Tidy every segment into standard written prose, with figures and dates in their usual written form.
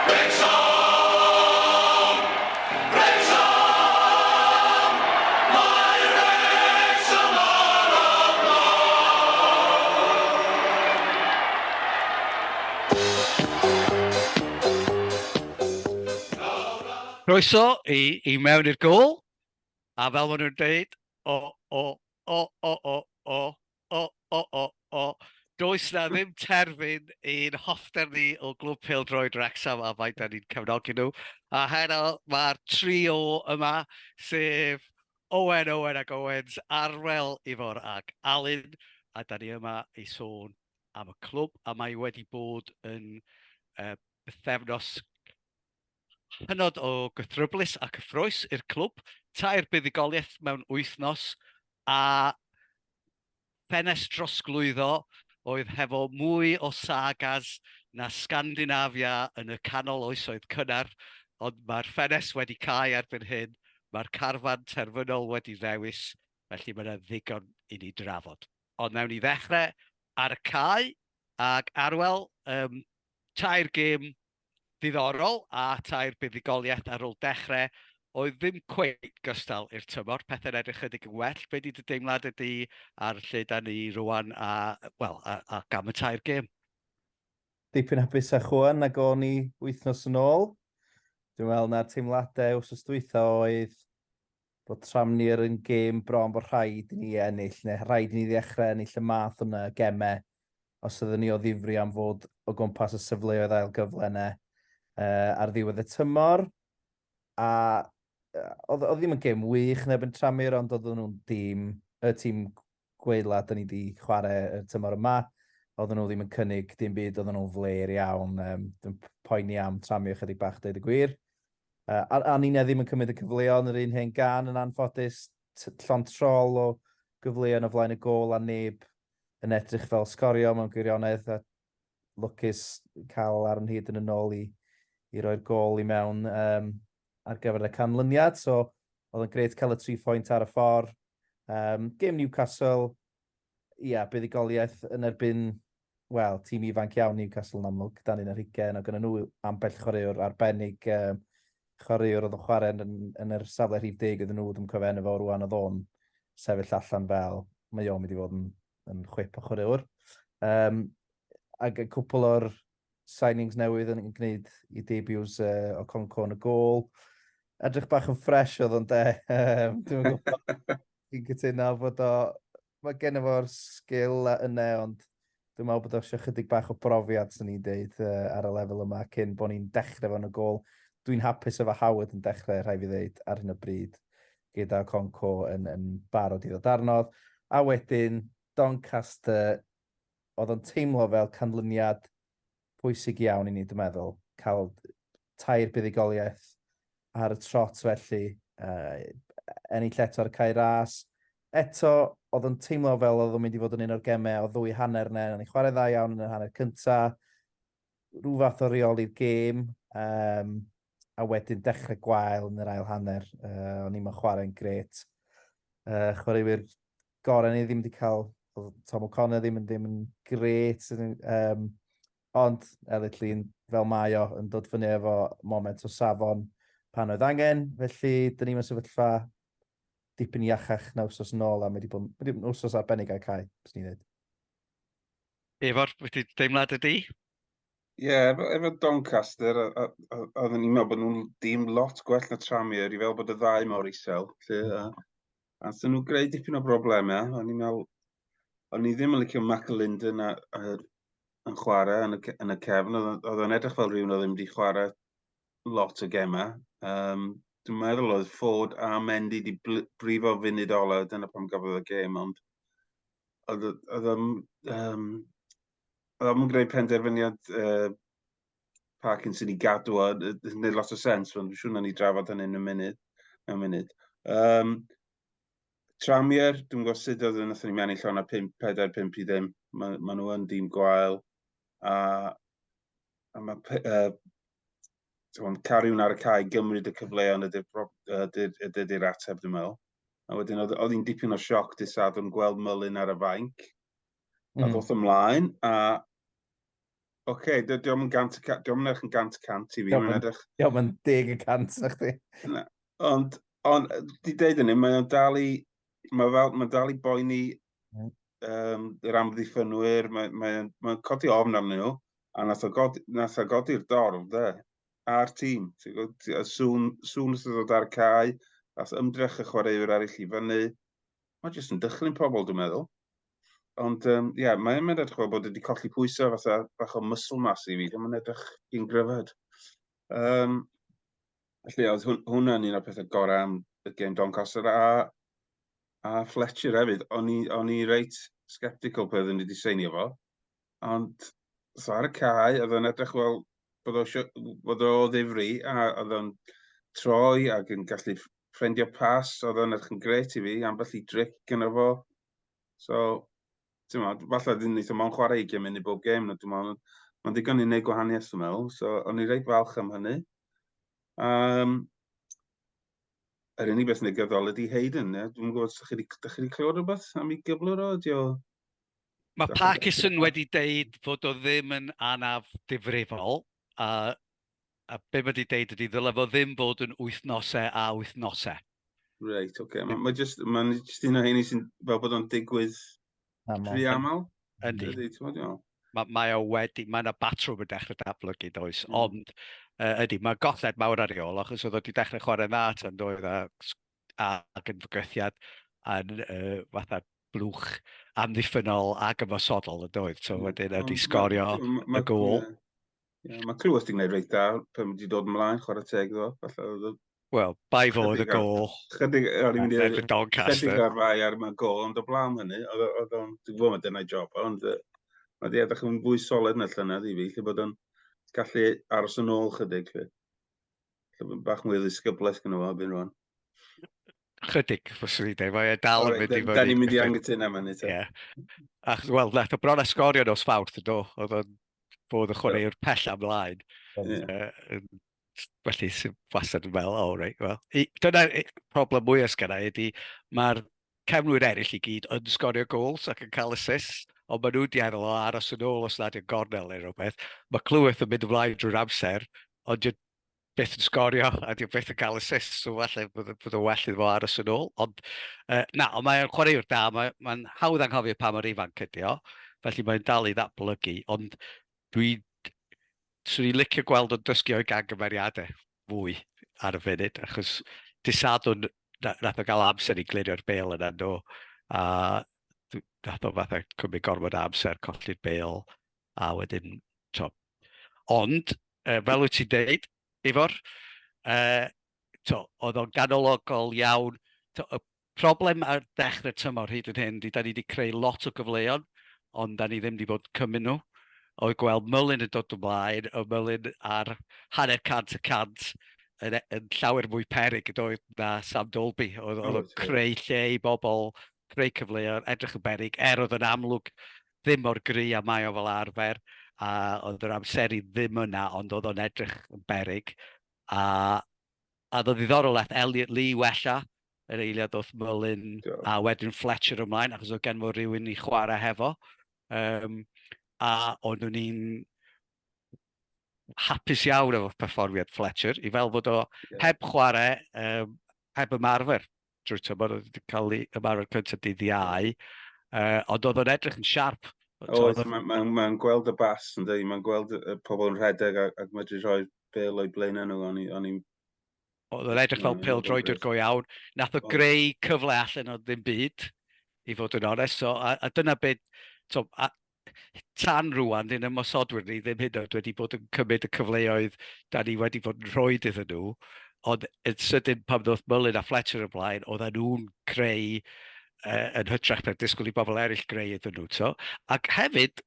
Wrexham! Wrexham! Mae Wrexham ar y blaen! Croeso i mewn i'r gôl, a fel maen nhw'n dweud, does na ddim terfyn i'n hoffter ni o glwb pêl-droed Wrexham a faint da ni'n cefnogi nhw. A heno mae'r trio yma, sef Owen ac Owens, Arwel, Ifor ac Alun, a da ni yma i sôn am y clwb, a mae wedi bod yn bythefnos hynod o gythryblus a cyffrous i'r clwb, 3 buddigoliaeth mewn wythnos, a ffenest drosglwyddo oedd hefo mwy o sagas na Scandinavia yn y canol oesoedd cynnar, ond mae'r ffenest wedi cael erbyn hyn, mae'r carfan terfynol wedi ddewis, felly mae yna ddigon i ni drafod. Ond mewn i ddechrau ar y cae, ac Arwel, 3 gêm diddorol a 3 buddigoliaeth ar ôl dechrau, oedd ddim cweit gystal i'r tymor, pethau'n edrych ychydig yn well. Be di dy deimlad ydy ar lle da ni rwan a gam y 3 gêm? Dipyn hapus a chwan ag o'n i wythnos yn ôl. Dwi'n meddwl na'r teimladau wrth ystwytho oedd bod Tramnir yn gêm bron bod rhaid i ni ennill, neu rhaid i ni ddechrau ennill y math yna gemau os ydyn ni o ddifri am fod o gwmpas y sefleoedd ail gyfle yna ar ddiwedd y tymor. A oedd ddim yn gêm wych neb yn Tramnir, ond oedd nhw'n y tîm gweila da ni wedi chwarae y tymor yma. Oedden nhw ddim yn cynnig dim byd, oedden nhw'n fler iawn. Dwi'n poeni am Tramnir chydig bach, dweud y gwir. A ni'n ddim yn cymryd y cyfleon yr un hen gan yn anffodus, llond trol o gyfleon o flaen y gôl a neb yn edrych fel sgorio mewn gwirionedd, a lwcus cael ar yn hyd yn y nôl i roi'r gôl i mewn ar gyfer y canlyniad. So, oedd yn gret cael y 3 pwynt ar y ffordd. Gêm Newcastle, buddigoliaeth yn erbyn, wel, tîm ifanc iawn Newcastle yn amlwg, dan ni'n yr 20, o gyda nhw ambell chwaraewr arbennig, chwaraewr oedd yn chwarae yn yr safle rhif 10 ydyn nhw, dwi'n cofio enw fo rwan oedd o'n sefyll allan fel, mae o'n mynd i fod yn chwip o chwaraewr. Ac y cwpl o'r signings newydd yn gwneud i debuts o Conco yn y gôl. Edrych bach yn ffres oedd o'n de. Dwi'n gwybod, fi'n cytuno bod mae gen fo'r sgil yna, ond dwi'n meddwl bod o eisiau chydig bach o brofiad sy'n ni'n deud ar y lefel yma cyn bod ni'n dechrau fo'n y gôl. Dwi'n hapus efo Howard yn dechrau, rhaid fi ddeud, ar hyn o bryd, gyda Conco yn barod i ddod arnodd. A wedyn, Doncaster, oedd o'n teimlo fel canlyniad pwysig iawn i ni, dwi'n meddwl, cael 3 buddigoliaeth ar y trot felly, ennill eto ar y cae ras. Eto, oedd o'n teimlo fel oedd o'n mynd i fod yn un o'r gemau o 2 hanner yna, o'n i chwarae dda iawn yn y hanner cyntaf, rhyw fath o reoli'r gêm, a wedyn dechrau gwael yn yr ail hanner, o'n i'n chwarae'n gret. Chwaraewyr gorau ni ddim wedi cael, Tom O'Connor ddim yn gret, ond Elliot Llyn fel mae o yn dod fyny efo moment o safon pan oedd angen, felly dyn ni'n sefyllfa dipyn iachach na wsos yn ôl, a wedi bod yn wsos arbennig ar cae, bys ni'n dweud. Efor, wedi deimlad ydi? Efo Doncaster, oedden ni'n meddwl bod nhw'n dim lot gwell na Tramnir, i fel bod y ddau mor isel. A sy'n nhw greu dipyn o broblemau. O'n i ddim yn licio McAlinden yn chwarae yn y cefn. Oedd o'n edrych fel rhywun oedd ddim wedi chwarae lot o gemau. Dwi'n meddwl oedd Ford a Mendy wedi brifo funudolau, dyna pam gafodd y gêm, ond oedd o'n greu penderfyniad Parkinson i gadw o, yn gwneud lot o sens, ond dwi'n siŵr na ni drafod hynny yn y munud. Tramnir, dwi'n gwybod sut oedd yn ni mewn i llona 4-5 i ddim. Maen nhw yn dîm gwael. A mae cael rhywun ar y cae gymryd y cyfleon ydy'r ateb, dwi'n meddwl. A wedyn, oedd hi'n dipyn o sioc dydd yn gweld Mullin ar y fainc. A ddoth ymlaen, a Oce, diolch yn gant yn gant y cant i fi, mae'n edrych. Diolch yn 10% na chdi. Na. Ond, di deud hynny, mae'n dal i, mae'n dal i boeni yr amddiffynwyr, mae'n codi ofn arnyn nhw, a nath o godi'r dorf, de, a'r tîm. Sŵn sydd ddod ar y cae, nath ymdrech y chwaraewyr eraill i fyny. Mae'n jyst yn dychlyn pobl, dwi'n meddwl. Ond, ie, mae'n edrych fel bod wedi colli pwysau fatha bach o muscle mass i fi, mae'n edrych i'n gryfed. Felly, oedd hwnna'n un o'r pethau gorau am y game Doncaster a Fletcher hefyd. O'n i reit sceptical pe oedden ni wedi seinio fo. Ond, so ar y cae, oedd o'n edrych fel bod o ddifri, a oedd o'n troi ac yn gallu ffrendio pas, oedd o'n edrych yn gret i fi, ambell i dric gyda fo. So, ti'n meddwl, falle ddim neith o mewn chwarae 20 munud bob gêm, mae'n digon i wneud gwahaniaeth, dwi'n meddwl. So, o'n i reit falch am hynny. Yr unig beth negyddol ydy Hayden. Dwi'n gwybod, ydych chi wedi clywed rhywbeth am ei gyflwr o? Mae Parkinson wedi deud fod o ddim yn anaf difrifol, a be mae wedi deud ydy ddylai fo ddim bod yn wythnosau a wythnosau. Reit, oce. Mae'n jyst un o hynny sy'n fel bod o'n digwydd rhy aml. Yndi. Ydy. Mae yna batrwm yn dechrau datblygu, does. Ond, ydy, mae golled mawr ar ei ôl, achos oedd wedi dechrau chwarae dda tan doedd ac yn fygythiad yn fatha blwch amddiffynol ac ymosodol yn doedd. So wedyn ydy sgorio y gôl. Mae Clywys wedi gwneud reit da pan wedi dod ymlaen, chwarae teg ddo. Wel, bai fod y gôl. Chydig Erbyn Doncaster. ar fai ar y gôl, ond o blaen hynny, dwi'n gwybod mae dyna'i job, ond mae di edrych yn fwy solid na llynedd i fi, lle bod o'n gallu aros yn ôl chydig. Lle bach mwy o ddisgybleth gyda fo, byn rwan. Chydig, fyswn i dweud. Mae dal yn mynd i fyny. Da ni'n mynd i angytuno am hynny. Wel, nath o bron a sgorio nos Fawrth, ydw. Oedd o'n bod y chwaraewr pell amlaen. Felly, sy'n wastad yn meddwl, reit, wel. Dyna'r problem mwyaf sgynna ydy, mae'r cefnwyr eraill i gyd yn sgorio gols ac yn cael assist, ond maen nhw wedi meddwl o aros yn ôl os nad yw'n gornel neu rhywbeth. Mae Clywys yn mynd ymlaen drwy'r amser, ond yw'n byth yn sgorio a yw'n byth yn cael assist, so falle bod yn well iddo fo aros yn ôl. Ond mae'n chwaraewr da, mae'n hawdd anghofio pa mor ifanc ydi o, felly mae'n dal i ddatblygu, ond swn i'n licio gweld o'n dysgu o'i gangymeriadau fwy ar y funud, achos disadwn nath o gael amser i glirio'r bêl yna nhw, a nath o fatha cymryd gormod amser, colli'r bêl, a wedyn, ond, fel wyt ti'n deud, Ifor, oedd o'n ganologol iawn, y problem ar dechrau tymor hyd yn hyn, da ni wedi creu lot o gyfleon, ond da ni ddim wedi bod cymryd nhw. O'i gweld Mullin yn dod ymlaen, o Mullin ar hanner cant y cant yn llawer mwy peryg oedd na Sam Dolby. Oedd o'n creu lle i bobl, creu cyfleoedd, edrych yn beryg, oedd yn amlwg ddim o'r gry a mae o fel arfer, a oedd yr amseru ddim yna, ond oedd o'n edrych yn beryg. A oedd o'n ddiddorol aeth Elliot Lee wella, yr eiliad oedd Mullin a wedyn Fletcher ymlaen, achos oedd gen fo rhywun i chwarae hefo. A ond o'n i'n hapus iawn efo perfformiad Fletcher, i fel fod o heb chwarae, heb ymarfer. Drwy tymor, oedd wedi cael ymarfer cyntaf dydd Iau, ond oedd o'n edrych yn siarp. Mae'n gweld y bas, mae'n gweld y pobl yn rhedeg ac medru rhoi bêl o'i blaen nhw. Oedd o'n edrych fel pêl-droedwr go iawn. Nath o greu cyfle allan o ddim byd, i fod yn onest. A dyna beth, tan rwan, dyn ymosodwyr ni ddim hyd yn oed wedi bod yn cymryd y cyfleoedd da ni wedi bod yn rhoi iddyn nhw, ond yn sydyn pam ddoth Mullin a Fletcher ymlaen, oedden nhw'n creu yn hytrach na disgwyl i bobl eraill greu iddyn nhw. Ac hefyd,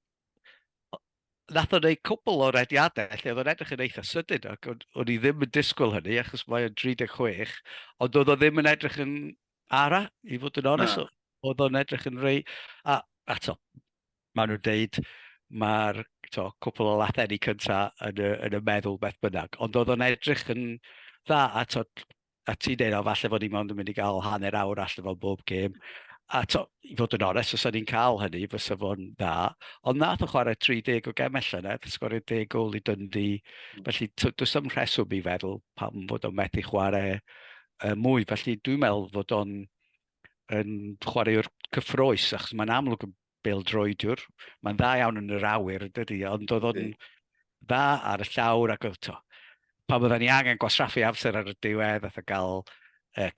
nath o'n neud cwbl o rediadau, lle oedd o'n edrych yn eitha sydyn, ac o'n i ddim yn disgwyl hynny, achos mae'n 36, ond oedd o ddim yn edrych yn ara, i fod yn onest. Oedd o'n edrych yn rei, a maen nhw'n deud mae'r cwpl o latheni cyntaf yn y meddwl beth bynnag. Ond oedd o'n edrych yn dda, a ti'n deud o falle fod ni'n mynd i gael hanner awr allan fel bob gêm. A to, i fod yn onest, os ni'n cael hynny, fysa fo'n dda. Ond nath o chwarae 30 o gemell yna, sgorio 10 gol i Dundee. Felly, does dim rheswm i feddwl pam fod o'n methu chwarae mwy. Felly, dwi'n meddwl fod o'n yn chwaraewr cyffroes, achos mae'n amlwg yn bêl-droediwr. Mae'n dda iawn yn yr awyr, dydy, ond oedd o'n dda ar y llawr ac oedd to. Pan byddwn ni angen gwasraffu amser ar y diwedd, a gael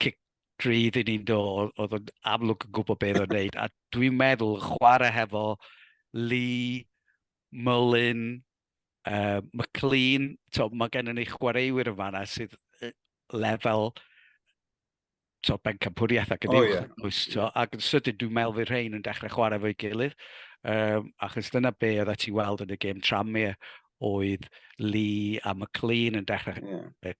cic drydd i ni'n dod, oedd yn amlwg yn gwybod beth o'n neud. A dwi'n meddwl chwarae hefo Lee, Mullin, McLean, mae gennym ni chwaraewyr yn fanna sydd lefel bencampwriaeth ac yn uwch. Ac yn sydyn dwi'n meddwl fydd rhain yn dechrau chwarae fo'i gilydd. Achos dyna be oedd ti weld yn y gêm tramau oedd Lee a McLean yn dechrau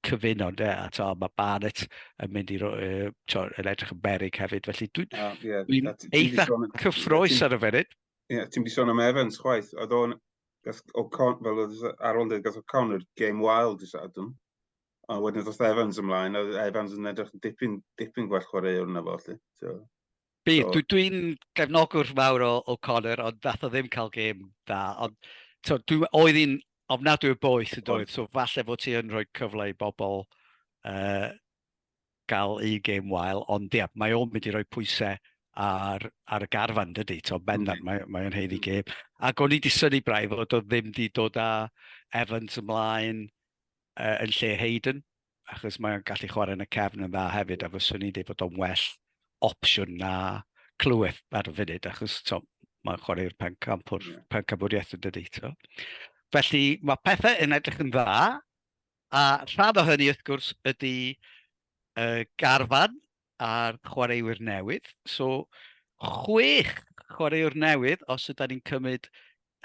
cyfuno, a mae Barnett yn mynd yn edrych yn berig hefyd. Felly dwi'n eitha cyffroes ar y funud. Ie, ti'n di sôn am Evans chwaith. Oedd o'n, fel ar ôl dweud, gath O'Connor game wild i Sadwn. A wedyn ddoth Evans ymlaen, a Evans yn edrych yn dipyn gwell chwaraewr yna fo. Bydd, dwi'n gefnogwr mawr o O'Connor, ond nath o ddim cael game da. Oedd hi'n ofnadwy o boeth yn dweud, so falle fod ti yn rhoi cyfle i bobl gael i game wael, ond mae o'n mynd i roi pwysau ar y garfan, dydy, bendant, mae'n heiddi game. Ac o'n i di syni braidd fod o ddim di dod â Evans ymlaen yn lle Hayden, achos mae'n gallu chwarae yn y cefn yn dda hefyd, a fyswn i di bod o'n well opsiwn na clywedd ar y funud, achos mae'n chwarae'r pencampwriaeth yn dydy. Felly mae pethau yn edrych yn dda, a rhan o hynny wrth gwrs ydy garfan a'r chwaraewyr newydd. So 6 chwaraewr newydd, os ydym ni'n cymryd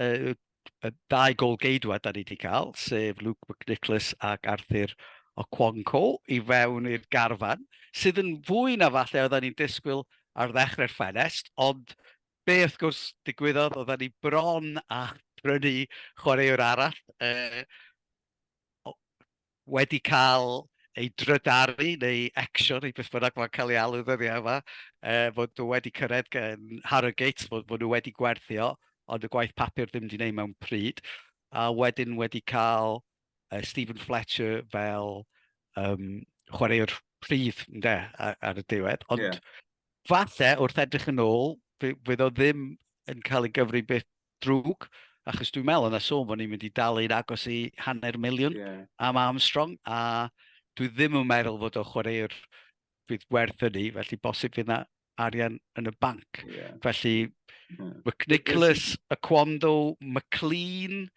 y 2 gol geidwad da ni wedi cael, sef Luke McNicholas ac Arthur Okonkwo i fewn i'r garfan, sydd yn fwy na falle oedden ni'n disgwyl ar ddechrau'r ffenest, ond be wrth gwrs digwyddodd, oedden ni bron a prynu chwaraewr arall wedi cael ei drydaru neu ecsio, neu beth bynnag mae'n cael ei alw ddyddiau yma, fod nhw wedi cyrraedd gan Harrogate, fod nhw wedi gwerthio, ond y gwaith papur ddim wedi gwneud mewn pryd, a wedyn wedi cael Stephen Fletcher fel chwaraewr prif ar y diwedd, ond falle wrth edrych yn ôl, fydd o ddim yn cael ei gyfri beth drwg, achos dwi'n meddwl yna sôn bod ni'n mynd i dalu'n agos i £100,000 am Armstrong, a dwi ddim yn meddwl fod o chwaraewr fydd werth yni, felly bosib fydd yna arian yn y banc. Felly, McNicholas, Okonkwo, McLean,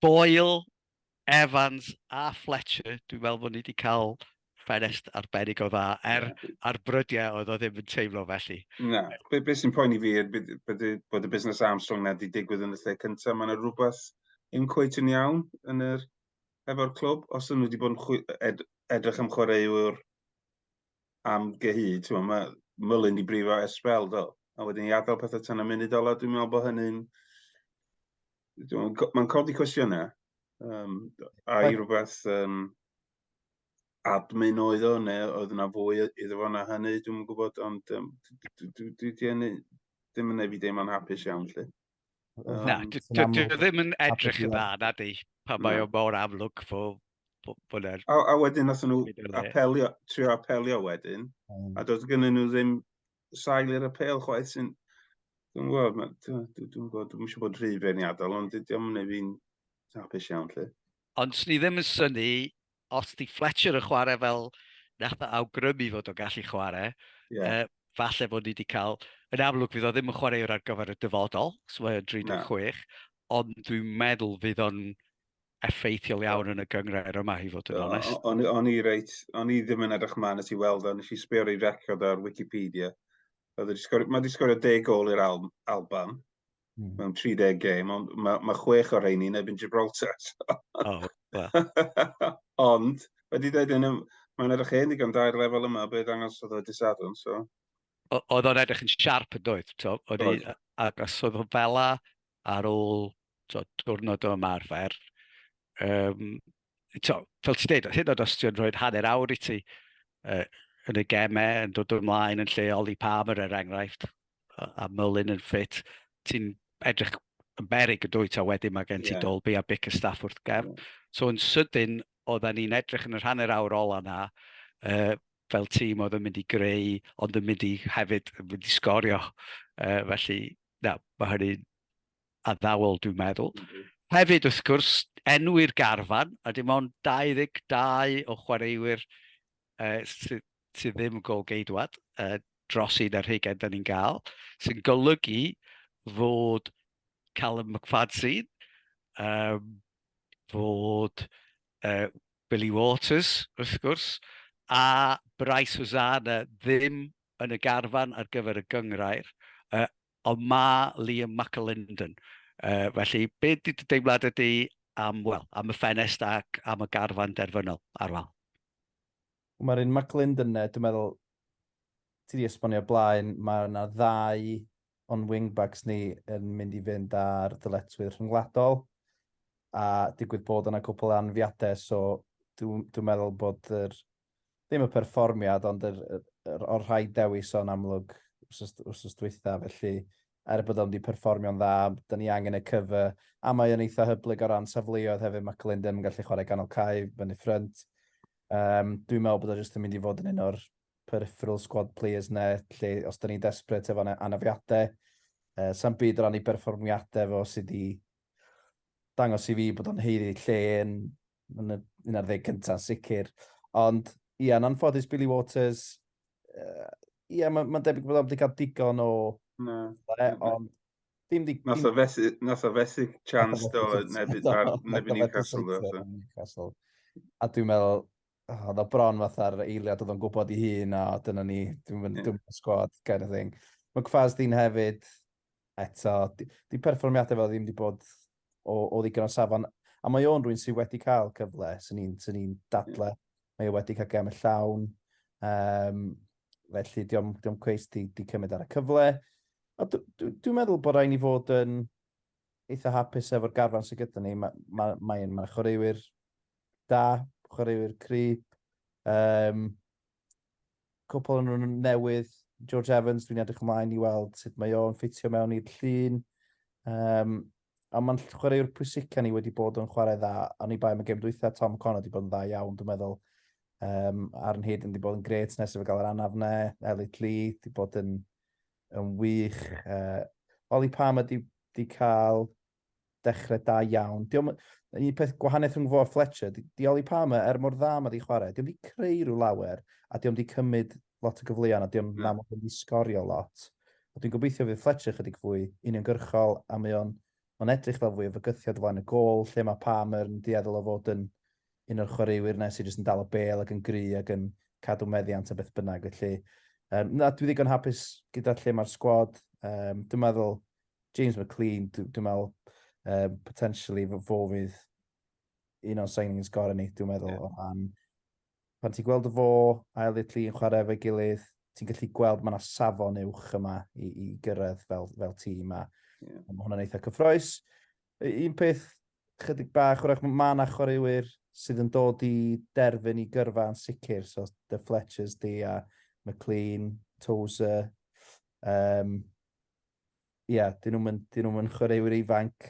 Boyle, Evans a Fletcher, dwi'n meddwl bod ni wedi cael ffenest arbennig o dda, ar brydiau oedd o ddim yn teimlo felly. Na, beth sy'n poeni fi bod y busnes Armstrong na wedi digwydd yn y lle cyntaf, mae yna rhywbeth yn cweit yn iawn efo'r clwb, os nhw wedi bod yn edrych am chwaraewr am gyhyd, mae Mullin di brifo esbel, a wedyn i adael pethau tan y munud ola, dwi'n meddwl bod hynny'n... Mae'n codi cwestiynau, a i rhywbeth admin oedd o, neu oedd yna fwy iddo fo na hynny, dwi'n gwybod, ond dwi ddim yn neud fi ddim yn hapus iawn, lle. Na, dwi ddim yn edrych yn dda, na di, pan mae o mor amlwg bod e'r... A wedyn, nath nhw trio apelio wedyn, a doedd gennyn nhw ddim sail i'r apel chwaith sy'n... Dwi'n gwybod, dwi'n eisiau bod rhy feirniadol, ond dwi'n mynd fi'n hapus iawn, lle. Ond sni ddim yn syni, os di Fletcher yn chwarae fel nath awgrymu fod o'n gallu chwarae, falle bod ni wedi cael... Yn amlwg fydd o ddim yn chwaraewr ar gyfer y dyfodol, so mae'n 36, ond dwi'n meddwl fydd o'n effeithiol iawn yn y gyngred yma, i fod yn onest. O'n i ddim yn edrych man at i weld o, nes i sbio ar ei record ar Wikipedia. Mae wedi sgorio 10 gol i'r Alban, mewn 30 gêm, ond mae 6 o'r rheini yn ebyn Gibraltar. Ond, wedi dweud yn mae'n edrych hyn i gan dair lefel yma, beth angos oedd o disadwn. Oedd o'n edrych yn siarp yn dweud, ac os oedd o fela ar ôl diwrnod o ymarfer, fel ti dweud, hyn oed os ti'n rhoi hanner awr i ti yn y gemau yn dod ymlaen yn lle Oli Palmer er enghraifft, a Mullin yn ffit. Ti'n edrych yn berig y dwyt, a wedyn mae gen ti Ie. Dolby a Bickerstaff wrth gefn. Ie. So yn sydyn, oedden ni'n edrych yn yr hanner awr ola na, fel tîm oedd yn mynd i greu, ond yn mynd i hefyd yn mynd i sgorio. Felly, mae hynny'n addawol, dwi'n meddwl. Hefyd, wrth gwrs, enwi'r garfan, a dim ond 22 o chwaraewyr sydd ddim yn golgeidwad dros un ar hugain da ni'n gael, sy'n golygu fod Callum McFadzean, fod Billy Waters, wrth gwrs, a Bryce Hosanna ddim yn y garfan ar gyfer y gyngrair, ond ma Liam McAlinden. Felly, beth ydy deimlad ydy am y ffenest ac am y garfan derfynol ar wal? Mae'r un McAlinden, dwi'n meddwl, ti di esbonio blaen, mae yna 2 o'n wingbacks ni yn mynd i fynd ar ddyletswydd rhyngwladol, a digwydd bod yna cwpl o anfiadau, so dwi'n meddwl bod ddim y perfformiad, ond o'r rhai dewis o'n amlwg wrth dwytha, felly bod o'n di perfformio'n dda, da ni angen y cyfer, a mae yn eitha hyblyg o ran safleoedd hefyd, McAlinden yn gallu chwarae ganol cae, fyny ffrynt. Dwi'n meddwl bod o jyst yn mynd i fod yn un o'r peripheral squad players ne, lle os da ni'n desperate efo anafiadau, sa'n byd o ran i perfformiadau fo sydd wedi dangos i fi bod o'n heiddi lle yn 11 cyntaf sicr. Ond, yn anffodus Billy Waters, mae'n debyg bod o'n wedi cael digon o... ond dim di... Nath o fethu chance do neb i Newcastle. A dwi'n meddwl, oedd o bron fatha'r eiliad oedd o'n gwybod i hun, a dyna ni, dwi'n sgwad, kind of thing. Mae Gfasdyn hefyd, eto, di perfformiadau fel ddim wedi bod o ddigon o safon, a mae o'n rhywun sydd wedi cael cyfle, sy'n ni'n dadle, mae o wedi cael gem y llawn, felly diom cweith di cymryd ar y cyfle. A dwi'n meddwl bod rhaid ni fod yn eitha hapus efo'r garfan sydd gyda ni. Mae'n chwaraewyr da, chwaraewyr cryb. Cwpl yn nhw'n newydd, George Evans, dwi'n edrych ymlaen i weld sut mae o'n ffitio mewn i'r llun. A mae'n chwaraewyr pwysica ni wedi bod yn chwarae dda, a ni bai am y gêm dwytha, Tom Connor wedi bod yn dda iawn, dwi'n meddwl. Aaron Hayden wedi bod yn gret nes efo gael yr anafne, Elliot Lee wedi bod yn wych. Oli Palmer wedi cael dechrau da iawn. Un peth gwahaniaeth rhwng fo a Fletcher, di Oli Palmer, mor dda mae di chwarae, di wedi creu rhyw lawer, a di cymryd lot o gyfleon, a di wedi sgorio lot. A dwi'n gobeithio fydd Fletcher chydig fwy uniongyrchol, a mae'n edrych fel fwy o fygythiad flaen y gôl, lle mae Palmer yn dieddol o fod yn un o'r chwaraewyr nes i jyst yn dal o bel ac yn gry ac yn cadw meddiant a beth bynnag. Felly, dwi ddigon hapus gyda lle mae'r sgwad. Dwi'n meddwl James McLean, dwi'n meddwl potentially fo fydd un o'n signings gorau ni, dwi'n meddwl. Pan ti'n gweld y fo a Elliot Lee yn chwarae efo'i gilydd, ti'n gallu gweld mae yna safon uwch yma i gyrraedd fel tîm. Mae hwnna'n eitha cyffroes. Un peth chydig bach, mae yna chwaraewyr sydd yn dod i derfyn i gyrfa yn sicr, so the Fletchers di a McLean, Tozer. Dyn nhw'n chwaraewyr ifanc,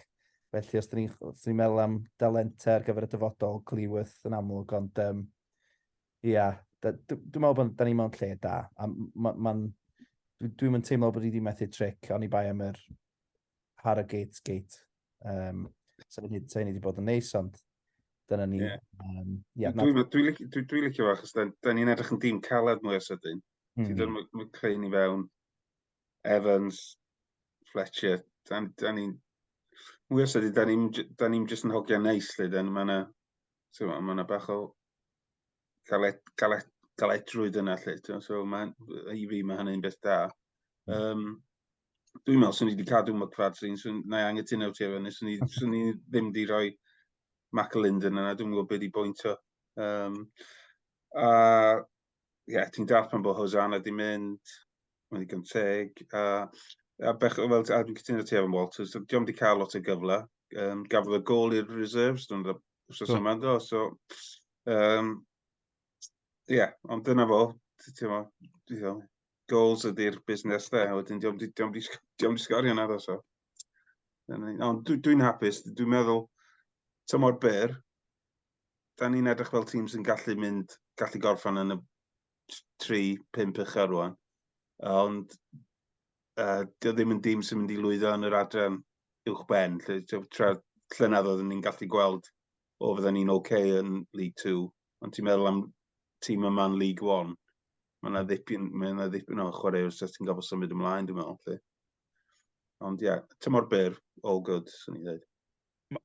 felly os dyn ni'n meddwl am dalentau ar gyfer y dyfodol, Cleworth yn amlwg, ond dwi'n meddwl bod da ni mewn lle da. Dwi'n mynd teimlo bod ni wedi methu tric, ond i bai am yr Harrogate gate. Sa'n ni wedi bod yn neis, ond dyna ni. Dwi'n licio fo, achos da ni'n edrych yn dîm caled mwy o sydyn. Ti dyn nhw'n creu ni fewn Evans, Fletcher. Mwy o sydyn, da ni'n jyst yn hogia neis, lle. Mae yna bach o galedrwydd yna, lle. So i fi, mae hynny'n beth da. Dwi'n meddwl, swn i wedi cadw McFadzean, na i angytuno ti efo, swn i ddim wedi rhoi McAlinden yna, dwi'n gwybod beth i bwynt o. Ti'n darpan bod Hosanna di mynd, mae'n ddigon teg. A dwi'n cytuno ti efo Walters, diolch wedi cael lot o gyfle. Gafodd y gol i'r reserves, dwi'n wrth yma do. Ond dyna fo, goals ydy'r busnes de, wedyn diolch di sgorio na ddo, so. Ond dwi'n hapus, dwi'n meddwl, tymor byr, da ni'n edrych fel tîm sy'n gallu gorffan yn y 3-5 uchel rwan. Ond dio ddim yn dîm sy'n mynd i lwyddo yn yr adran uwch ben. Llynedd oedden ni'n gallu gweld o fydden ni'n yn League 2. Ond ti'n meddwl am tîm yma yn League 1. Mae yna ddipyn o chwaraewr os ti'n gofod symud ymlaen, dwi'n meddwl. Ond tymor byr, all good, sy'n ni dweud.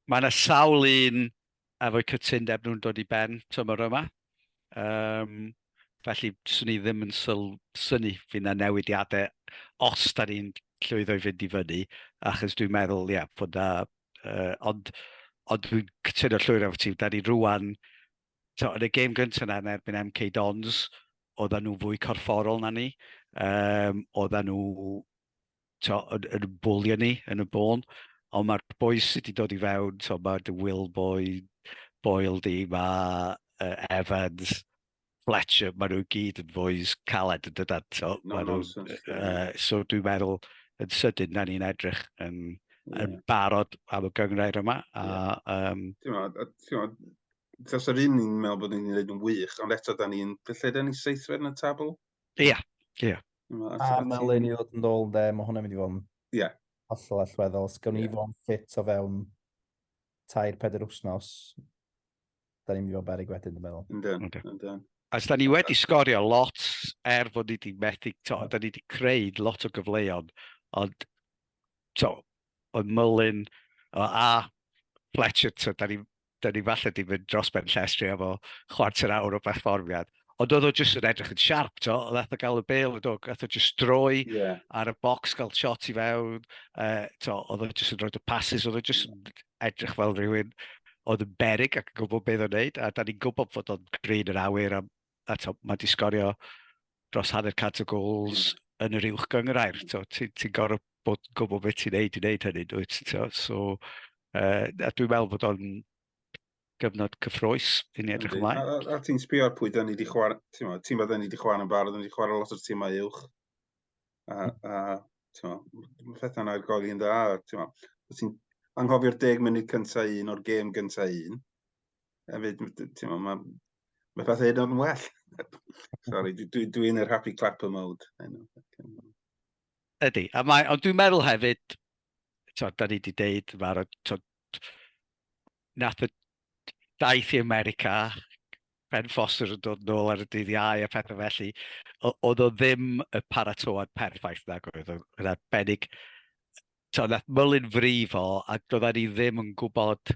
Mae yna sawl un efo'u cytundeb nhw'n dod i ben tymor yma. Felly, swn i ddim yn syni fydd yna newidiadau os da ni'n llwyddo i fynd i fyny, achos dwi'n meddwl, bod na... ond dwi'n cytuno llwyr efo ti, da ni rwan, yn y gêm gyntaf yna yn erbyn MK Dons, oedden nhw fwy corfforol na ni, oedden nhw yn bwlio ni yn y bôn, ond mae'r boys sydd wedi dod i fewn, mae dy Will Boyle di, mae Evans, Fletcher, maen nhw gyd yn boys caled yn dydyn. So dwi'n meddwl yn sydyn na ni'n edrych yn barod am y gyngrair yma. Tas yr un ni'n meddwl bod ni'n gwneud yn wych, ond eto da ni'n lle ni seithfed yn y tabl? Ie. A Mullin i ddod yn ôl de, mae hwnna'n mynd i fod yn hollol allweddol. Sgawn ni fo'n ffit o fewn 3-4 wthnos. Da ni'n mynd i fod berig wedyn, dwi'n meddwl. Yndyn. As da ni wedi sgorio lot bod ni wedi methu, da ni wedi creu lot o gyfleon, ond Mullin a Fletcher, da ni falle wedi mynd dros ben llestri efo chwarter awr o berfformiad. Ond oedd o jyst yn edrych yn siarp, oedd eithaf gael y bel, oedd o jyst droi ar y bocs, gael shot i fewn, oedd o jyst yn rhoi y passes, oedd o jyst yn edrych fel rhywun oedd yn berig ac yn gwybod beth o'n neud, a da ni'n gwybod fod o'n grin yr awyr, a mae di sgorio dros 100 o gols yn yr uwch gyngrair. Ti'n gorfod gwybod beth ti'n neud i neud hynny, dwyt? So, a dwi'n meddwl bod o'n gyfnod cyffroes i ni edrych ymlaen. A ti'n sbio ar pwy da ni wedi chwarae, tîm da ni wedi chwarae yn barod, da ni wedi chwarae lot o'r tîmau uwch. Mae pethau'n argoli yn dda. Ti'n anghofio'r 10 munud cyntaf un o'r gêm gyntaf un. Hefyd, mae pethau hyn o'n well. Sorry, dwi'n yr happy clapper mode. Ydy, ond dwi'n meddwl hefyd, da ni wedi deud, nath y daith i America, Ben Foster yn dod nôl ar y dydd Iau a pethau felly, oedd o ddim y paratoad perffaith na, oedd o'n arbennig. Nath Mullin frifo, a doedden ni ddim yn gwybod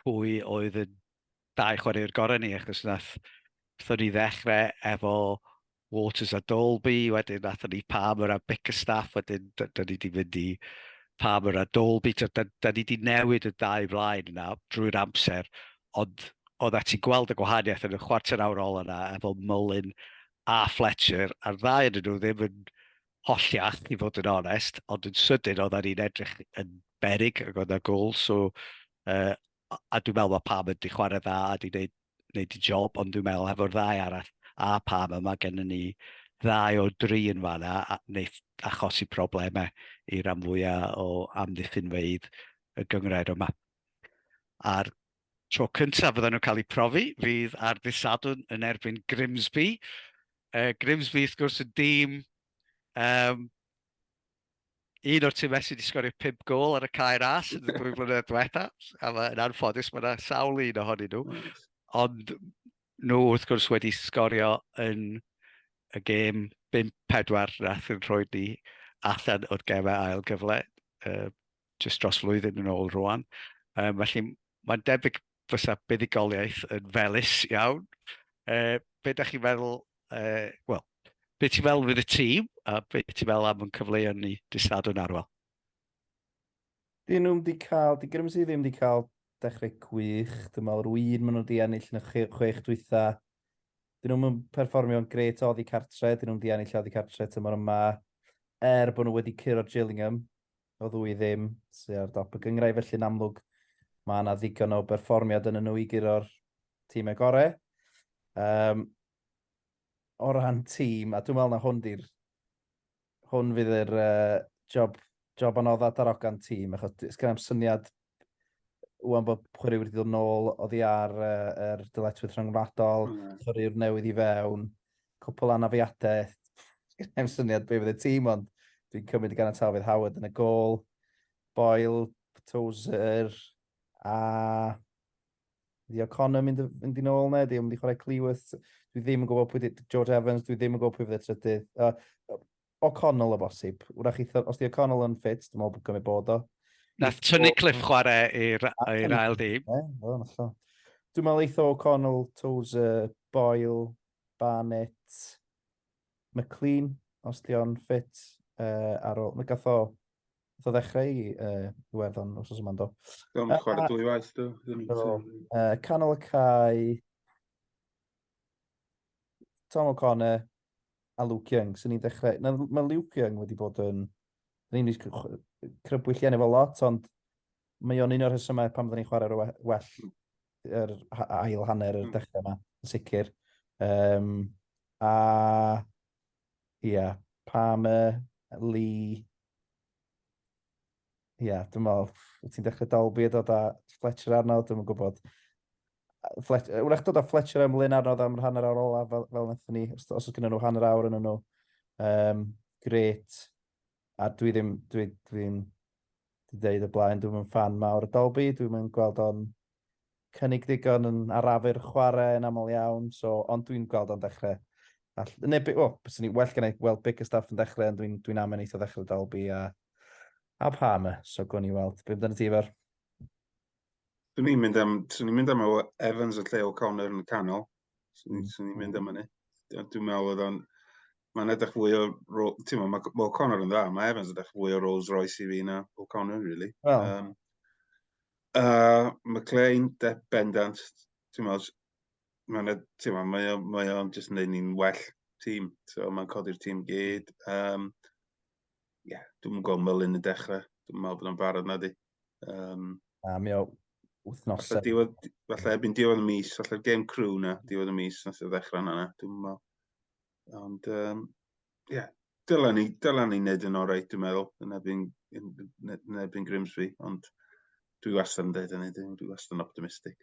pwy oedd y 2 chwaraewr gorau ni, achos nathon ni ddechrau efo Waters a Dolby, wedyn nathon ni Palmer a Bickerstaff, wedyn da ni wedi mynd i Palmer a Dolby, da ni wedi newid y 2 flaen yna drwy'r amser, ond oedd ti'n gweld y gwahaniaeth yn y chwarter awr ôl yna efo Mullin a Fletcher, a'r 2 yn nhw ddim yn holliach, i fod yn onest, ond yn sydyn oedd ni'n edrych yn berig ac oedd yna gol, so a dwi'n meddwl mae Palmer wedi chwarae dda a wedi gwneud i job, ond dwi'n meddwl efo'r 2 arall a Palmer, mae gennym ni 2 o 3 yn fanna, a wneud achosi problemau i'r rhan fwyaf o amddiffynfeydd y gyngrair yma. A'r tro cyntaf fydden nhw'n cael eu profi fydd ar ddisadwn yn erbyn Grimsby. Grimsby, wrth gwrs, yn dîm un o'r tîmau sydd wedi sgorio 5 gol ar y cae ras yn y 2 blynedd diwetha, a yn anffodus mae yna sawl un ohonyn nhw, ond nhw wrth gwrs wedi sgorio yn y gêm 5-4 nath yn rhoi ni allan o'r gemau ail gyfle, jyst dros flwyddyn yn ôl rwan. Felly mae'n debyg fysa buddigoliaeth yn felys iawn. Be da chi'n meddwl, be ti'n meddwl fydd y tîm, a be ti'n meddwl am yn cyfleuon ni disadwn arwel? Di Grimsby ddim wedi cael dechrau gwych. Dwi'n meddwl rwy'n maen nhw wedi ennill yn y 6 dwytha. Dyn nhw'n perfformio'n gret oddi cartre, dyn nhw'n wedi ennill oddi cartre tymor yma. Bod nhw wedi curo Gillingham, o ddwy ddim, sy'n ar dop y gyngrau, felly yn amlwg mae yna ddigon o berfformiad yn nhw i guro'r tîmau gorau. o ran tîm, a dwi'n meddwl na hwn fydd yr job anodda darogan tîm, achos ys gen i'm syniad wwan bod chwarae wedi dod nôl oddi ar yr dyletwydd rhyngwladol, chwarae'r newydd i fewn, cwpl anafiadau, gen i'm syniad be fydd y tîm, ond dwi'n cymryd i gan y tal fydd Howard yn y gol, Boyle, Tozer, a Di O'Connor mynd i nôl ne, di mynd i chwarae Cleworth. Dwi ddim yn gwybod pwy di George Evans, dwi ddim yn gwybod pwy fydd y trydydd. O'Connell o bosib. Os di O'Connell yn ffit, dwi'n meddwl bod gymryd bod o. Nath tynnu Cliff chwarae i'r ail dîm. Dwi'n meddwl eitho O'Connell, Tozer, Boyle, Barnett, McLean, os di o'n ffit ar ôl. Gath o ddechrau i Iwerddon os yma'n do. Dwi'n chwarae dwy waith, do. Canol y Cai, Tom O'Connor a Luke Young. Sy'n ni'n dechrau... Mae Luke Young wedi bod yn... Ni'n crybwyll enw efo lot, ond mae o'n un o'r rhesymau pan byddwn ni'n chwarae'r well yr ail hanner yr dechrau yma, yn sicr. A... Ia, Palmer, Lee... Ia, dwi'n meddwl, ti'n dechrau Dalby a dod a Fletcher arno, dwi'n gwybod. Wrach dod a Fletcher ymlaen arno am hanner awr ola fel wnaethon ni, os oes gyda nhw hanner awr yn nhw. Gret. A dwi'n dweud y blaen, dwi'n mynd fan mawr y Dalby, dwi'n mynd gweld o'n cynnig digon yn arafu'r chwarae yn aml iawn, ond dwi'n gweld o'n dechrau. Bys ni well gen i weld big stuff yn dechrau, ond dwi'n amen eitho dechrau Dalby a Palmer, so gwn i weld. Be amdano ti efo'r? Swn i'n mynd am Evans y lle O'Connor yn y canol. Swn i'n mynd am hynny. Dwi'n meddwl oedd o'n... Mae'n edrych fwy o... Mae O'Connor yn dda, mae Evans yn edrych fwy o Rolls Royce i fi na O'Connor, really. Well. McLean, bendant. Ti'n meddwl, mae o'n just neud ni'n well tîm. So mae'n codi'r tîm gyd. Dwi'n gweld Mullin y dechrau. Dwi'n meddwl bod o'n barod na di. Mi o wythnosau. Falle erbyn diwedd y mis, falle'r game crew na, diwedd y mis, nath o ddechrau na, dwi'n meddwl. Ond, dyla ni wneud yn oreit, dwi'n meddwl, yn erbyn Grimsby, ond dwi wastad yn dweud hynny, dwi wastad yn optimistig.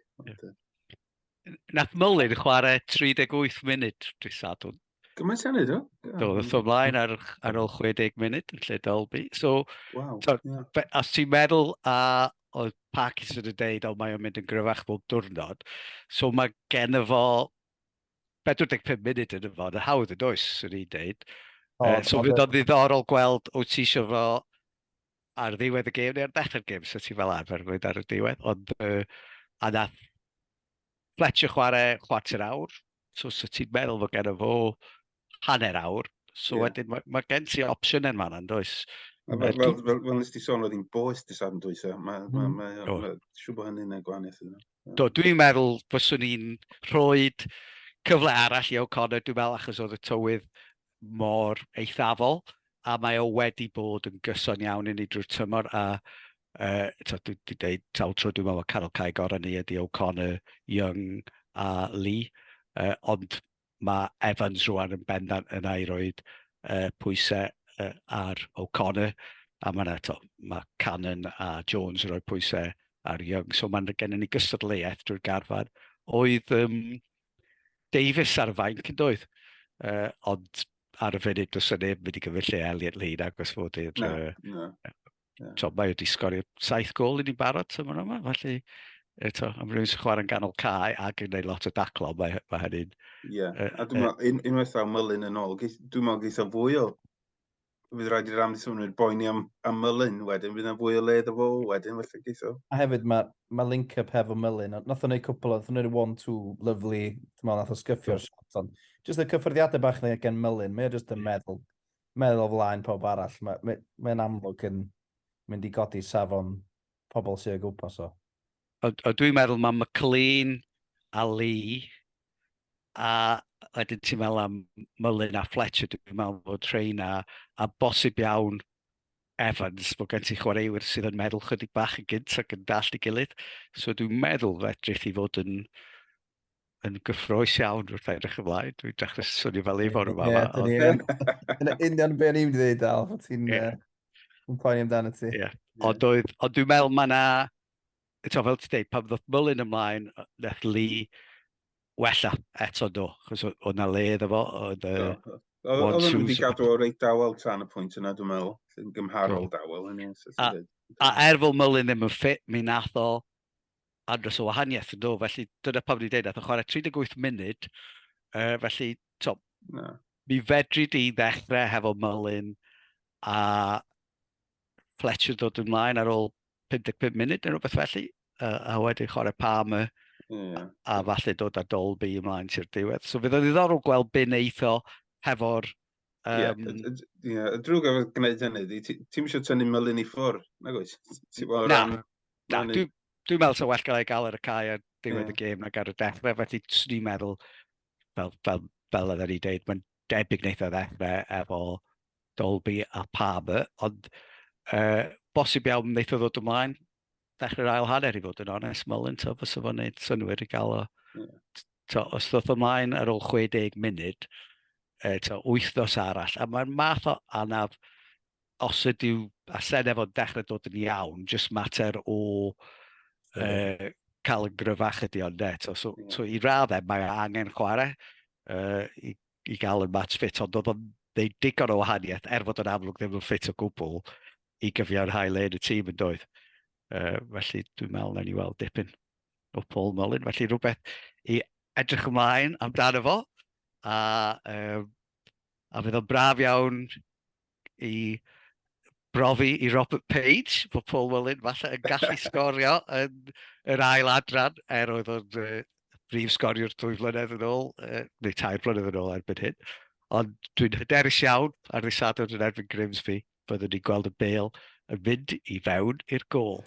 Nath Mullin chwarae 38 munud, dwi'n sadwn. Gymaint hynny, do? Do, ddoth o mlaen ar ôl 60 munud yn lle Dalby. So, os ti'n meddwl oedd Parkinson yn dweud, mae o'n mynd yn gryfach bob diwrnod, so mae gen fo 45 munud yn y fo, y hawdd yn oes, yn i'n dweud. So fydd o'n ddiddorol gweld wyt ti eisiau fo ar ddiwedd y gêm neu ar dechrau'r gêm, so ti fel arfer gwyd ar y diwedd. Ond, a nath Fletcher chwarae chwarter awr, so ti'n meddwl fod gen fo hanner awr, so wedyn mae gen ti opsiwn yn man, does? Fel nes ti sôn oedd hi'n boes dy sadn dwysa, siw bod hynny'n gwahaniaeth yna. Do, dwi'n meddwl fyswn ni'n rhoi cyfle arall i O'Connor, dwi'n meddwl achos oedd y tywydd mor eithafol, a mae o wedi bod yn gyson iawn i ni drwy'r tymor, a dwi'n dweud sawl tro, dwi'n meddwl canol cae gorau ni ydi O'Connor, Young a Lee, ond mae Evans rwan yn bendant yn ei roed pwysau ar O'Connor, a mae Cannon a Jones yn rhoi pwysau ar Young, so mae'n gennym ni gystadleuaeth drwy'r garfan. Oedd Davies ar y fainc yn doedd, ond ar y funud dos yna mynd i gyfer lle Elliot Lee agos fod i'r... Mae wedi sgorio 7 gol i ni'n barod tymor yma, felly am rhywun sy'n chwarae'n ganol cae ac yn gwneud lot o daclo, mae hynny'n... Ie, a dwi'n meddwl, unwaith o Mullin yn ôl, dwi'n meddwl geith o fwy o... Fydd rhaid i'r amddiffynwyr boeni am Mullin wedyn, fydd yna fwy o led o fo wedyn, felly geith o. A hefyd mae link-up hefo Mullin, nath o'n neud cwpl o, nath o'n neud 1-2 lyflu, dwi'n meddwl nath o sgyffio'r shot, ond jyst y cyffyrddiadau bach na gen Mullin, mae o jyst yn meddwl o flaen pob arall, mae'n amlwg yn mynd i godi safon pobl sy'n o gwmpas o. O dwi'n meddwl mae McLean a Lee, a wedyn ti'n meddwl am Mullin a Fletcher, dwi'n meddwl bod rhain a bosib iawn Evans, bod gen ti chwaraewyr sydd yn meddwl chydig bach yn gynt ac yn dall i gilydd. So dwi'n meddwl fedrith i fod yn yn gyffroes iawn wrth edrych ymlaen. Dwi'n dechrau swnio fel efo'r yma. Ie, dyn ni yn union be ni'n mynd i ddweud dal, fod ti'n Ie. yn poeni amdano ti. Ie. Ond dwi'n meddwl mae yna, fel ti dweud, pan ddoth Mullin ymlaen, nech Lee wella eto do, chos oedd yna le iddo fo, oedd Oedd nhw wedi one-twos. gadw o reit dawel tan y pwynt yna, dwi'n meddwl. Yn gymharol dawel. A fel Mullin ddim yn ffit, mi nath o andros o wahaniaeth yn do, felly dyna pam ni'n dweud, nath o chwarae 38 munud, felly mi fedri di ddechrau hefo Mullin a Fletcher dod ymlaen ar ôl 55 munud neu rhywbeth felly, a wedyn chwarae Palmer a falle dod â Dolby ymlaen sy'r diwedd. So fydd o'n ddiddorol gweld be wneith o hefo'r... y drwg efo gwneud hynny, ti'n eisiau tynnu Mullin i ffwr, nag oes? Na, dwi'n meddwl so well gael ei gael ar y cae ar diwedd y gêm nag ar y dechrau, felly swn i'n meddwl, fel oedden ni dweud, mae'n debyg wneud o ddechrau efo Dolby a Palmer, ond bosib iawn wneud o ddod ymlaen, dechrau'r ail hanner i fod yn onest, Mullin, so fysa fo'n gwneud synwyr i gael o. Os ddod ymlaen ar ôl 60 munud, 8 arall, a mae'r math o anaf, os ydyw asen efo'n dechrau dod yn iawn, just mater o cael yn gryfach ydy o'n net. So i raddau mae angen chwarae i gael yn match fit, ond oedd o'n dweud digon o wahaniaeth, fod yn amlwg ddim yn ffit o gwbl, i gyfiawnhau le yn y tîm yn doedd. Felly dwi'n meddwl na ni weld dipyn o Paul Mullin. Felly rhywbeth i edrych ymlaen amdano fo, a fydd o'n braf iawn i brofi i Robert Page, bod Paul Mullin falle yn gallu sgorio yn yr ail adran, oedd o'n brif sgoriwr 2 flynedd yn ôl, neu 3 flynedd yn ôl erbyn hyn. Ond dwi'n hyderus iawn ar ddisadwr yn erbyn Grimsby, byddwn ni'n gweld y bêl yn mynd i fewn i'r gôl.